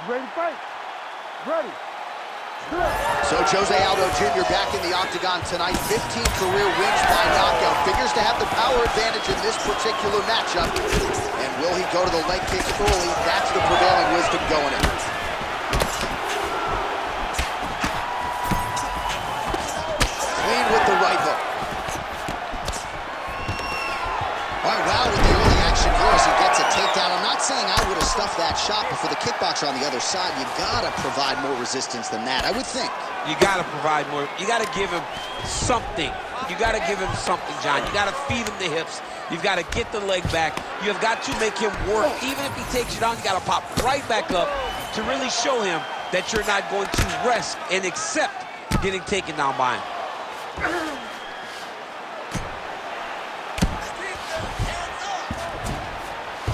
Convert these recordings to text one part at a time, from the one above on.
Ready to fight? Ready. So Jose Aldo Jr. back in the octagon tonight. 15 career wins by knockout. Figures to have the power advantage in this particular matchup. And will he go to the leg kicks early? That's the prevailing wisdom going in. Clean with the right hook. All right, wow, with the early action here as he gets a takedown. I'm not saying I would have stuffed that shot, but for the kickboxer on the other side, you gotta provide more resistance than that, I would think. You gotta provide more. You gotta give him something. You gotta give him something, John. You gotta feed him the hips. You've gotta get the leg back. You've got to make him work. Even if he takes you down, you gotta pop right back up to really show him that you're not going to rest and accept getting taken down by him.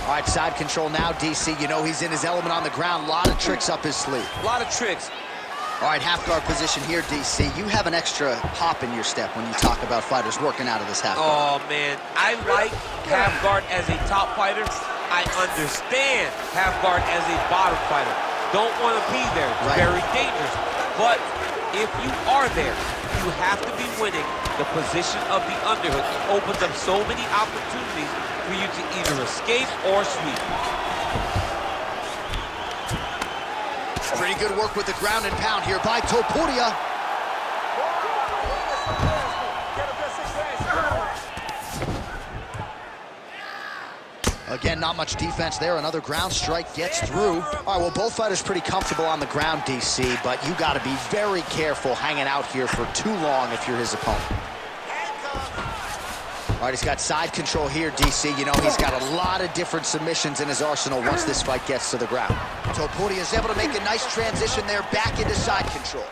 All right, side control now, DC. You know he's in his element on the ground. A lot of tricks up his sleeve. A lot of tricks. All right, half guard position here, DC. You have an extra hop in your step when you talk about fighters working out of this half guard. Oh, man. I like half guard as a top fighter. I understand half guard as a bottom fighter. Don't want to be there. It's very dangerous. But if you are there, you have to be winning the position of the underhook. It opens up so many opportunities for you to either escape or sweep. Pretty good work with the ground and pound here by Topuria. Again, not much defense there. Another ground strike gets through. All right, well, both fighters pretty comfortable on the ground, DC, but you got to be very careful hanging out here for too long if you're his opponent. All right, he's got side control here, DC. You know, he's got a lot of different submissions in his arsenal once this fight gets to the ground. Topuria is able to make a nice transition there back into side control.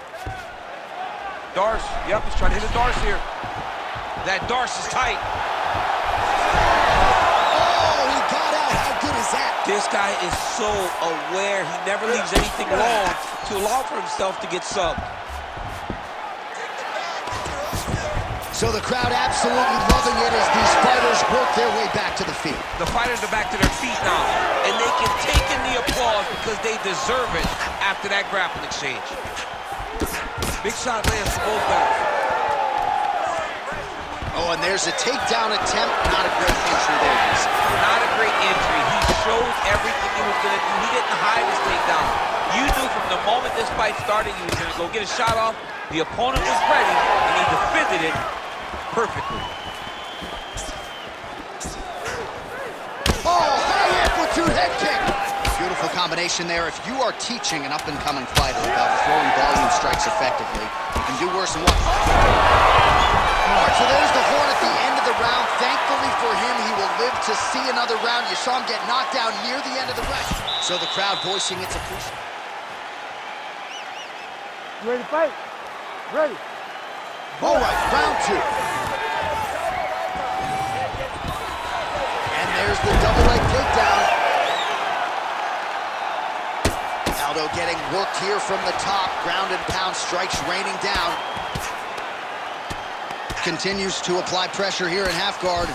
Darce, yep, he's trying to hit a Darce here. That Darce is tight. Oh, he got out. How good is that? This guy is so aware. He never leaves anything long to allow for himself to get subbed. So the crowd absolutely loving it as these fighters work their way back to the feet. The fighters are back to their feet now, and they can take in the applause because they deserve it after that grappling exchange. Big shot lands for both guys. Oh, and there's a takedown attempt. Not a great entry there, DC. Not a great entry. He showed everything he was going to do. He didn't hide his takedown. You knew from the moment this fight started he was going to go get a shot off. The opponent was ready, and he defended it perfectly. Oh, high amplitude head kick. Beautiful combination there. If you are teaching an up-and-coming fighter about throwing volume strikes effectively, you can do worse than one. All right, so there's the horn at the end of the round. Thankfully for him, he will live to see another round. You saw him get knocked down near the end of the round. So the crowd voicing its appreciation. You ready to fight? Ready. All right, round two. And there's the double leg takedown. Aldo getting worked here from the top. Ground and pound strikes raining down. Continues to apply pressure here in half guard.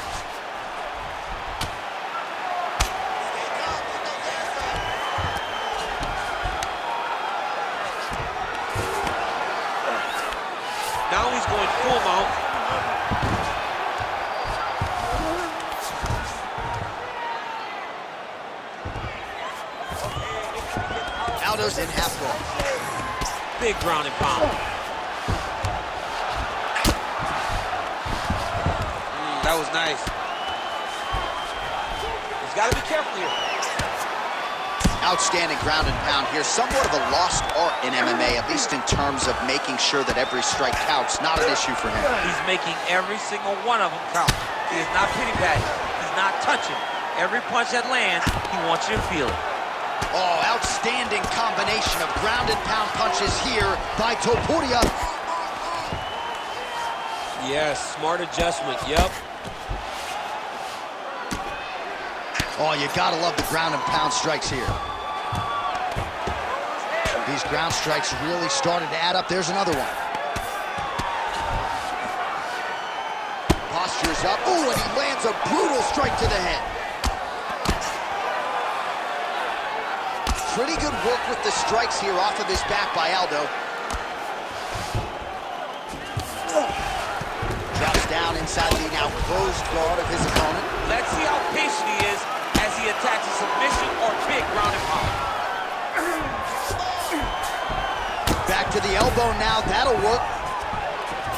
Now he's going full mount. Aldo's in half guard. Big ground and pound. That was nice. He's got to be careful here. Outstanding ground and pound here. Somewhat of a lost art in MMA, at least in terms of making sure that every strike counts. Not an issue for him. He's making every single one of them count. He is not pity-patting. He's not touching. Every punch that lands, he wants you to feel it. Oh, outstanding combination of ground and pound punches here by Topuria. Yes, smart adjustment, yep. Oh, you gotta love the ground and pound strikes here. These ground strikes really started to add up. There's another one. Posture's up. Ooh, and he lands a brutal strike to the head. Pretty good work with the strikes here off of his back by Aldo. Drops down inside the now closed guard of his opponent. Let's see how patient he is as he attacks a submission or big ground and pound. Back to the elbow now, that'll work.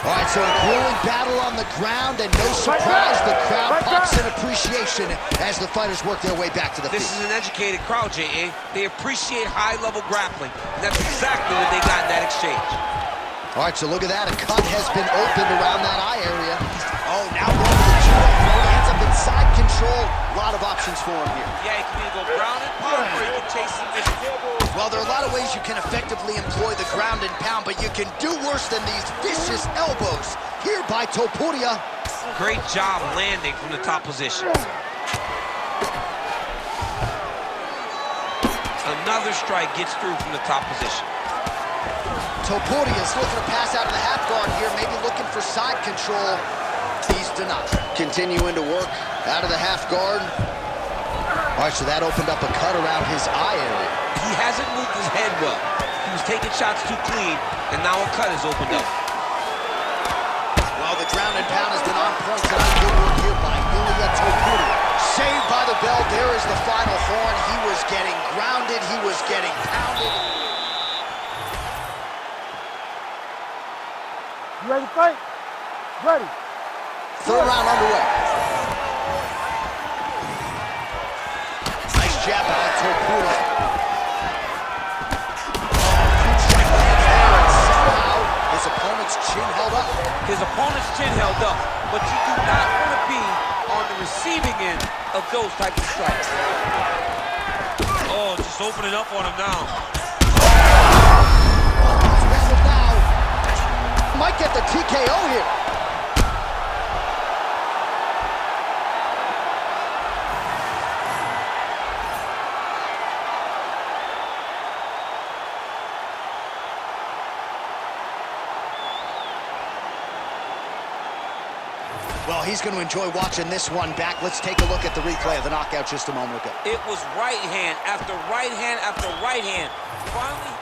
All right, so a grueling battle on the ground, and no surprise, the crowd pops in appreciation as the fighters work their way back to the feet. This is an educated crowd, J.A. They appreciate high-level grappling, and that's exactly what they got in that exchange. All right, so look at that. A cut has been opened around that eye area. Oh, now going to the judo. He ends up in side control. A lot of options for him here. Yeah, he can either go ground and pound or he can chase submission. Well, there are a lot of ways you can effectively employ the ground and pound, but you can do worse than these vicious elbows. Here by Topuria. Great job landing from the top position. Another strike gets through from the top position. Topuria is looking to pass out of the half guard here, maybe looking for side control. He's denied. Continuing to work out of the half guard. All right, so that opened up a cut around his eye area. He hasn't moved his head well. He was taking shots too clean, and now a cut has opened up. Well, the ground and pound has been on point tonight. Good work here by Ilia Topuria. Saved by the bell. There is the final horn. He was getting grounded. He was getting pounded. You ready to fight? Ready. Third round underway. Nice jab by Topuria. Strike lands there, and somehow his opponent's chin held up. His opponent's chin held up, but you do not want to be on the receiving end of those types of strikes. Oh, just opening up on him now. Might get the TKO here. Well, he's going to enjoy watching this one back. Let's take a look at the replay of the knockout just a moment ago. It was right hand after right hand after right hand. Finally,